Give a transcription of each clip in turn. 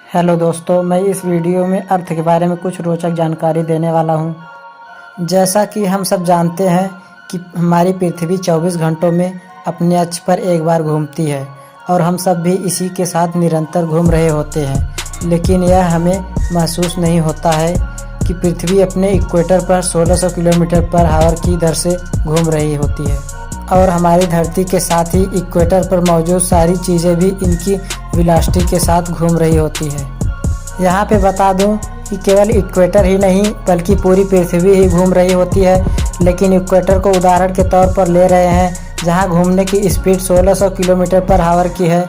Hello दोस्तों, मैं इस वीडियो में अर्थ के बारे में कुछ रोचक जानकारी देने वाला हूं। जैसा कि हम सब जानते हैं कि हमारी पृथ्वी 24 घंटों में अपने अक्ष पर एक बार घूमती है और हम सब भी इसी के साथ निरंतर घूम रहे होते हैं। लेकिन यह हमें महसूस नहीं होता है कि पृथ्वी अपने इक्वेटर पर 1600 किलोमीटर पर आवर की दर से घूम रही होती है और हमारी धरती के साथ ही इक्वेटर पर मौजूद सारी चीज़ें भी इनकी वेलोसिटी के साथ घूम रही होती है। यहाँ पे बता दूँ कि केवल इक्वेटर ही नहीं बल्कि पूरी पृथ्वी ही घूम रही होती है, लेकिन इक्वेटर को उदाहरण के तौर पर ले रहे हैं जहाँ घूमने की स्पीड 1600 किलोमीटर पर आवर की है।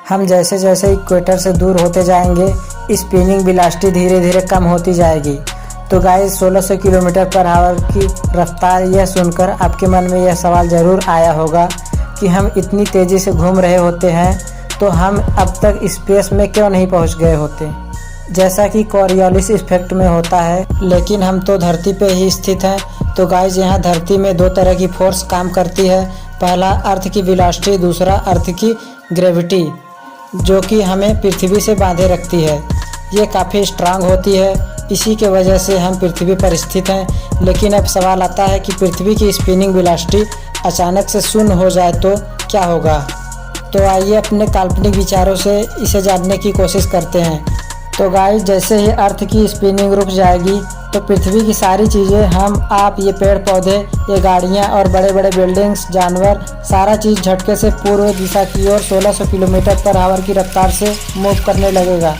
हम जैसे जैसे इक्वेटर से दूर होते जाएंगे स्पिनिंग वेलोसिटी धीरे धीरे कम होती जाएगी। तो गाइस 1600 किलोमीटर पर आवर की रफ्तार यह सुनकर आपके मन में यह सवाल ज़रूर आया होगा कि हम इतनी तेज़ी से घूम रहे होते हैं तो हम अब तक स्पेस में क्यों नहीं पहुंच गए होते, जैसा कि कोरियोलिस इफेक्ट में होता है। लेकिन हम तो धरती पे ही स्थित हैं। तो गाइस यहाँ धरती में दो तरह की फोर्स काम करती है। पहला अर्थ की वेलोसिटी, दूसरा अर्थ की ग्रेविटी, जो कि हमें पृथ्वी से बांधे रखती है। ये काफ़ी स्ट्रांग होती है, इसी के वजह से हम पृथ्वी पर स्थित हैं। लेकिन अब सवाल आता है कि पृथ्वी की स्पिनिंग वेलोसिटी अचानक से शून्य हो जाए तो क्या होगा। तो आइए अपने काल्पनिक विचारों से इसे जानने की कोशिश करते हैं। तो गाइस जैसे ही अर्थ की स्पिनिंग रुक जाएगी तो पृथ्वी की सारी चीज़ें, हम आप, ये पेड़ पौधे, ये गाड़ियाँ और बड़े बड़े बिल्डिंग्स, जानवर, सारा चीज़ झटके से पूर्व दिशा की ओर 1600 किलोमीटर पर आवर की रफ्तार से मूव करने लगेगा।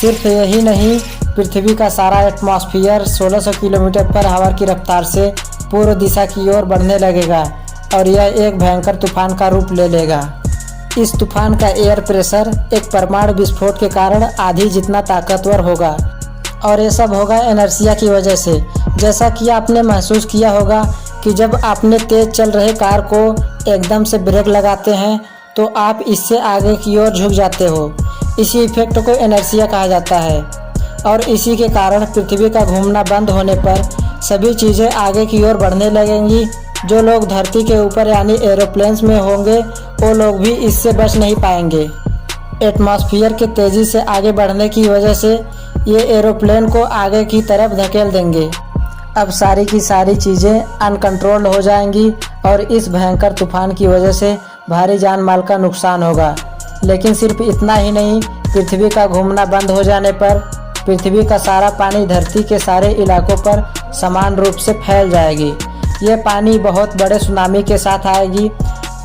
सिर्फ यही नहीं, पृथ्वी का सारा एटमॉस्फेयर 1600 किलोमीटर पर आवर की रफ्तार से पूर्व दिशा की ओर बढ़ने लगेगा और यह एक भयंकर तूफान का रूप ले लेगा। इस तूफान का एयर प्रेशर एक परमाणु विस्फोट के कारण आधी जितना ताकतवर होगा और ये सब होगा इनर्शिया की वजह से। जैसा कि आपने महसूस किया होगा कि जब आपने तेज चल रहे कार को एकदम से ब्रेक लगाते हैं तो आप इससे आगे की ओर झुक जाते हो। इसी इफेक्ट को इनर्शिया कहा जाता है और इसी के कारण पृथ्वी का घूमना बंद होने पर सभी चीज़ें आगे की ओर बढ़ने लगेंगी। जो लोग धरती के ऊपर यानी एरोप्लेन्स में होंगे वो लोग भी इससे बच नहीं पाएंगे। एटमॉस्फेयर के तेज़ी से आगे बढ़ने की वजह से ये एरोप्लेन को आगे की तरफ धकेल देंगे। अब सारी की सारी चीज़ें अनकंट्रोल्ड हो जाएंगी और इस भयंकर तूफान की वजह से भारी जान माल का नुकसान होगा। लेकिन सिर्फ इतना ही नहीं, पृथ्वी का घूमना बंद हो जाने पर पृथ्वी का सारा पानी धरती के सारे इलाकों पर समान रूप से फैल जाएगी। ये पानी बहुत बड़े सुनामी के साथ आएगी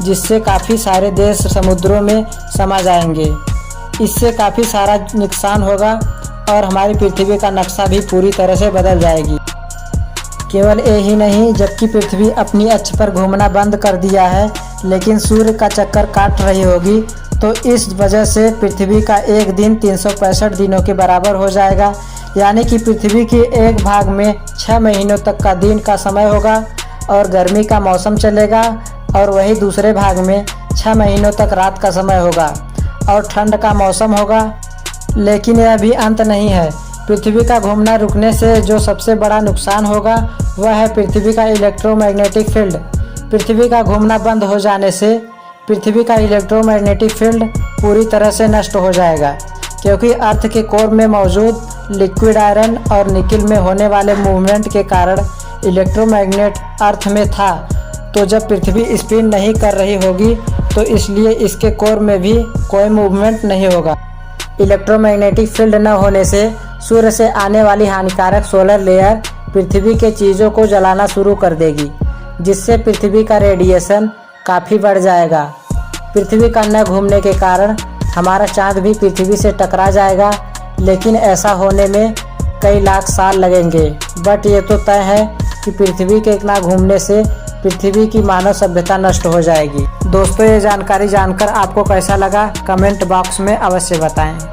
जिससे काफ़ी सारे देश समुद्रों में समा जाएंगे। इससे काफ़ी सारा नुकसान होगा और हमारी पृथ्वी का नक्शा भी पूरी तरह से बदल जाएगी। केवल यही नहीं, जबकि पृथ्वी अपनी अक्ष पर घूमना बंद कर दिया है लेकिन सूर्य का चक्कर काट रही होगी, तो इस वजह से पृथ्वी का एक दिन 365 दिनों के बराबर हो जाएगा। यानी कि पृथ्वी के एक भाग में 6 महीनों तक का दिन का समय होगा और गर्मी का मौसम चलेगा और वही दूसरे भाग में 6 महीनों तक रात का समय होगा और ठंड का मौसम होगा। लेकिन यह भी अंत नहीं है। पृथ्वी का घूमना रुकने से जो सबसे बड़ा नुकसान होगा वह है पृथ्वी का इलेक्ट्रोमैग्नेटिक फील्ड। पृथ्वी का घूमना बंद हो जाने से पृथ्वी का इलेक्ट्रोमैग्नेटिक फील्ड पूरी तरह से नष्ट हो जाएगा, क्योंकि अर्थ के कोर में मौजूद लिक्विड आयरन और निकिल में होने वाले मूवमेंट के कारण इलेक्ट्रोमैग्नेट अर्थ में था। तो जब पृथ्वी स्पिन नहीं कर रही होगी तो इसलिए इसके कोर में भी कोई मूवमेंट नहीं होगा। इलेक्ट्रोमैग्नेटिक फील्ड न होने से सूर्य से आने वाली हानिकारक सोलर लेयर पृथ्वी के चीज़ों को जलाना शुरू कर देगी, जिससे पृथ्वी का रेडिएशन काफ़ी बढ़ जाएगा। पृथ्वी का न घूमने के कारण हमारा चाँद भी पृथ्वी से टकरा जाएगा, लेकिन ऐसा होने में कई लाख साल लगेंगे। बट ये तो तय है कि पृथ्वी के ना घूमने से पृथ्वी की मानव सभ्यता नष्ट हो जाएगी। दोस्तों, ये जानकारी जानकर आपको कैसा लगा कमेंट बॉक्स में अवश्य बताएं।